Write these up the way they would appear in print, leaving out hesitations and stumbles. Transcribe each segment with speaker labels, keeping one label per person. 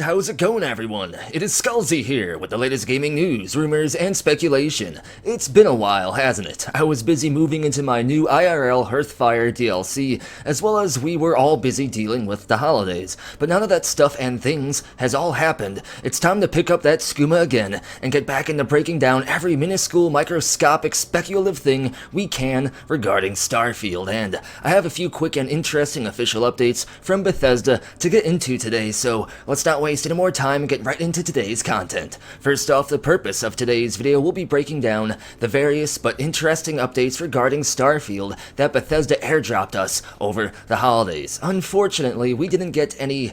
Speaker 1: how's it going everyone? It is Skullzi here with the latest gaming news, rumors, and speculation. It's been a while, hasn't it? I was busy moving into my new IRL Hearthfire DLC, as well as we were all busy dealing with the holidays. But none of that stuff and things has all happened. It's time to pick up that skooma again, and get back into breaking down every minuscule, microscopic, speculative thing we can regarding Starfield. And I have a few quick and interesting official updates from Bethesda to get into today, so let's not waste any more time and get right into today's content. First off, the purpose of today's video will be breaking down the various but interesting updates regarding Starfield that Bethesda airdropped us over the holidays. Unfortunately, we didn't get any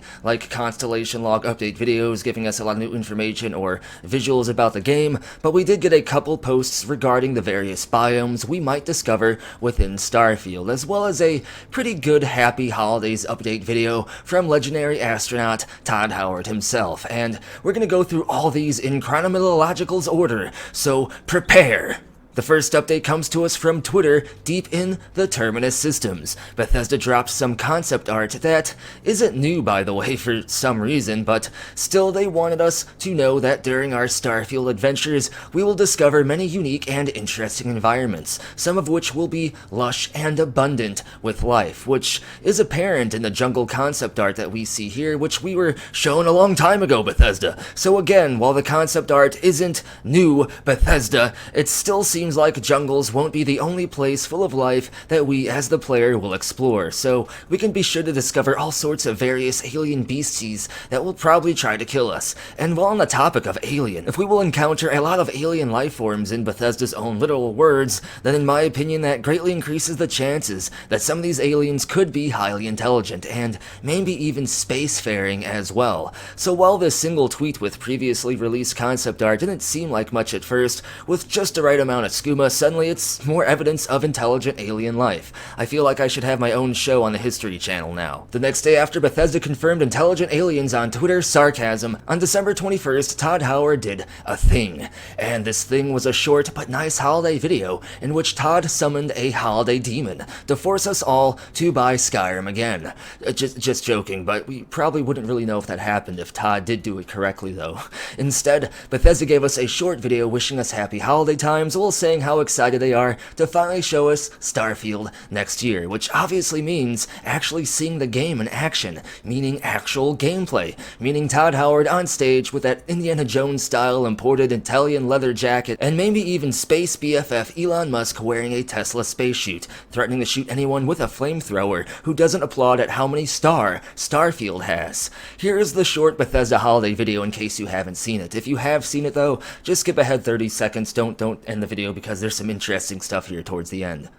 Speaker 1: Constellation Log update videos giving us a lot of new information or visuals about the game, but we did get a couple posts regarding the various biomes we might discover within Starfield, as well as a pretty good Happy Holidays update video from legendary astronaut Todd Howard himself, and we're gonna go through all these in chronological order, so prepare! The first update comes to us from Twitter, deep in the Terminus systems. Bethesda dropped some concept art that isn't new, by the way, for some reason, but still they wanted us to know that during our Starfield adventures, we will discover many unique and interesting environments, some of which will be lush and abundant with life, which is apparent in the jungle concept art that we see here, which we were shown a long time ago, Bethesda. So again, while the concept art isn't new, Bethesda, it still seems like jungles won't be the only place full of life that we as the player will explore, so we can be sure to discover all sorts of various alien beasties that will probably try to kill us. And while on the topic of alien, if we will encounter a lot of alien life forms in Bethesda's own literal words, then in my opinion that greatly increases the chances that some of these aliens could be highly intelligent and maybe even spacefaring as well. So while this single tweet with previously released concept art didn't seem like much at first, with just the right amount of skooma, suddenly it's more evidence of intelligent alien life. I feel like I should have my own show on the History Channel now. The next day after Bethesda confirmed intelligent aliens on Twitter, sarcasm, on December 21st, Todd Howard did a thing. And this thing was a short but nice holiday video in which Todd summoned a holiday demon to force us all to buy Skyrim again. Just joking, but we probably wouldn't really know if that happened if Todd did do it correctly though. Instead, Bethesda gave us a short video wishing us happy holiday times while saying how excited they are to finally show us Starfield next year, which obviously means actually seeing the game in action, meaning actual gameplay, meaning Todd Howard on stage with that Indiana Jones style imported Italian leather jacket, and maybe even space BFF Elon Musk wearing a Tesla spacesuit, threatening to shoot anyone with a flamethrower who doesn't applaud at how many Starfield has. Here is the short Bethesda holiday video in case you haven't seen it. If you have seen it though, just skip ahead 30 seconds, don't end the video because there's some interesting stuff here towards the end.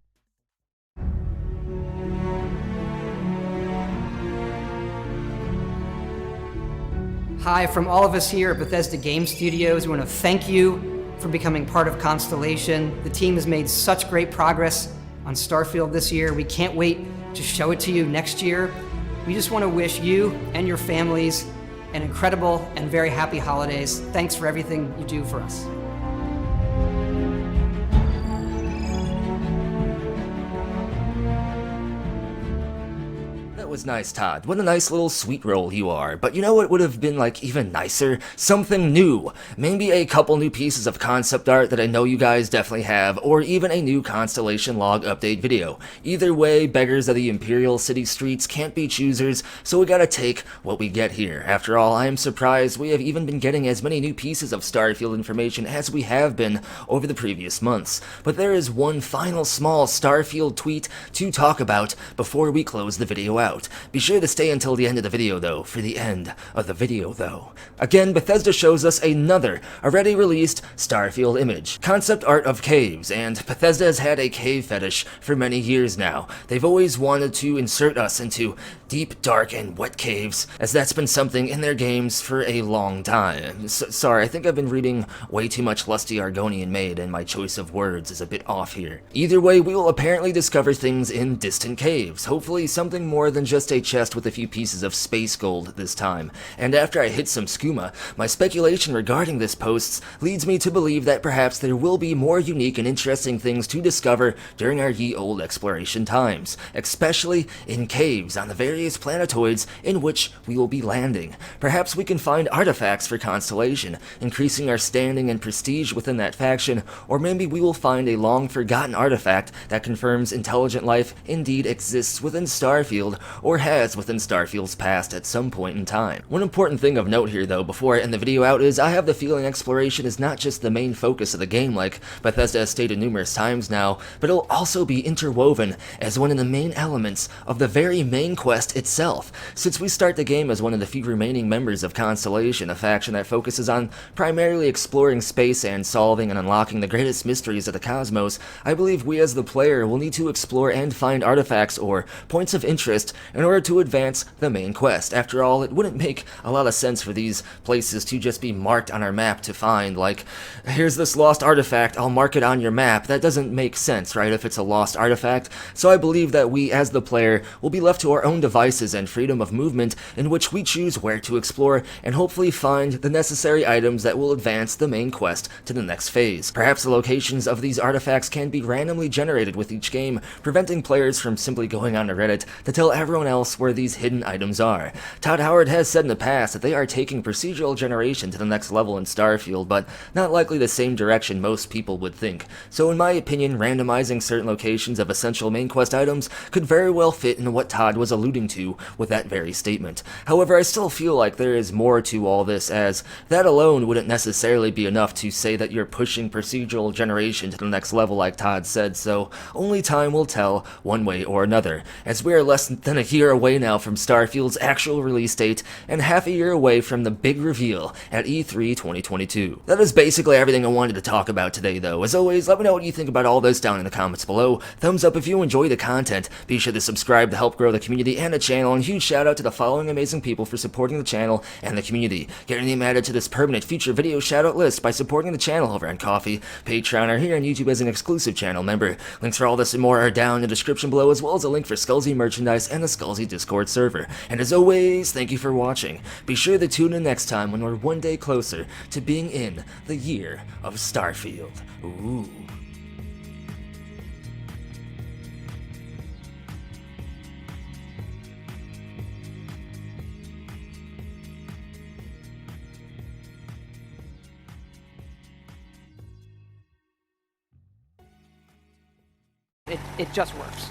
Speaker 2: Hi, from all of us here at Bethesda Game Studios, we want to thank you for becoming part of Constellation. The team has made such great progress on Starfield this year. We can't wait to show it to you next year. We just want to wish you and your families an incredible and very happy holidays. Thanks for everything you do for us.
Speaker 1: That was nice, Todd. What a nice little sweet roll you are. But you know what would have been even nicer? Something new. Maybe a couple new pieces of concept art that I know you guys definitely have, or even a new Constellation Log update video. Either way, beggars of the Imperial City streets can't be choosers, so we gotta take what we get here. After all, I am surprised we have even been getting as many new pieces of Starfield information as we have been over the previous months. But there is one final small Starfield tweet to talk about before we close the video out. Be sure to stay until the end of the video though, for the end of the video though. Again, Bethesda shows us another already released Starfield image, concept art of caves, and Bethesda has had a cave fetish for many years now. They've always wanted to insert us into deep, dark, and wet caves, as that's been something in their games for a long time. Sorry, I think I've been reading way too much Lusty Argonian Maid, and my choice of words is a bit off here. Either way, we will apparently discover things in distant caves, hopefully something more than just just a chest with a few pieces of space gold this time, and after I hit some skooma, my speculation regarding this post leads me to believe that perhaps there will be more unique and interesting things to discover during our ye old exploration times, especially in caves on the various planetoids in which we will be landing. Perhaps we can find artifacts for Constellation, increasing our standing and prestige within that faction, or maybe we will find a long-forgotten artifact that confirms intelligent life indeed exists within Starfield, or has within Starfield's past at some point in time. One important thing of note here though, before I end the video out, is I have the feeling exploration is not just the main focus of the game like Bethesda has stated numerous times now, but it'll also be interwoven as one of the main elements of the very main quest itself. Since we start the game as one of the few remaining members of Constellation, a faction that focuses on primarily exploring space and solving and unlocking the greatest mysteries of the cosmos, I believe we as the player will need to explore and find artifacts or points of interest in order to advance the main quest. After all, it wouldn't make a lot of sense for these places to just be marked on our map to find, like, here's this lost artifact, I'll mark it on your map. That doesn't make sense, right, if it's a lost artifact? So I believe that we as the player will be left to our own devices and freedom of movement in which we choose where to explore and hopefully find the necessary items that will advance the main quest to the next phase. Perhaps the locations of these artifacts can be randomly generated with each game, preventing players from simply going onto Reddit to tell everyone else where these hidden items are. Todd Howard has said in the past that they are taking procedural generation to the next level in Starfield, but not likely the same direction most people would think. So in my opinion, randomizing certain locations of essential main quest items could very well fit into what Todd was alluding to with that very statement. However, I still feel like there is more to all this, as that alone wouldn't necessarily be enough to say that you're pushing procedural generation to the next level like Todd said, so only time will tell one way or another, as we are less than a year away now from Starfield's actual release date and half a year away from the big reveal at E3 2022. That is basically everything I wanted to talk about today though. As always, let me know what you think about all this down in the comments below. Thumbs up if you enjoy the content, be sure to subscribe to help grow the community and the channel, and huge shout out to the following amazing people for supporting the channel and the community. Get your name added to this permanent future video shout out list by supporting the channel over on Ko-fi, Patreon, or here on YouTube as an exclusive channel member. Links for all this and more are down in the description below, as well as a link for Skullzi merchandise and the Skullzi Discord server. And as always, thank you for watching. Be sure to tune in next time when we're one day closer to being in the year of Starfield. Ooh.
Speaker 2: It just works.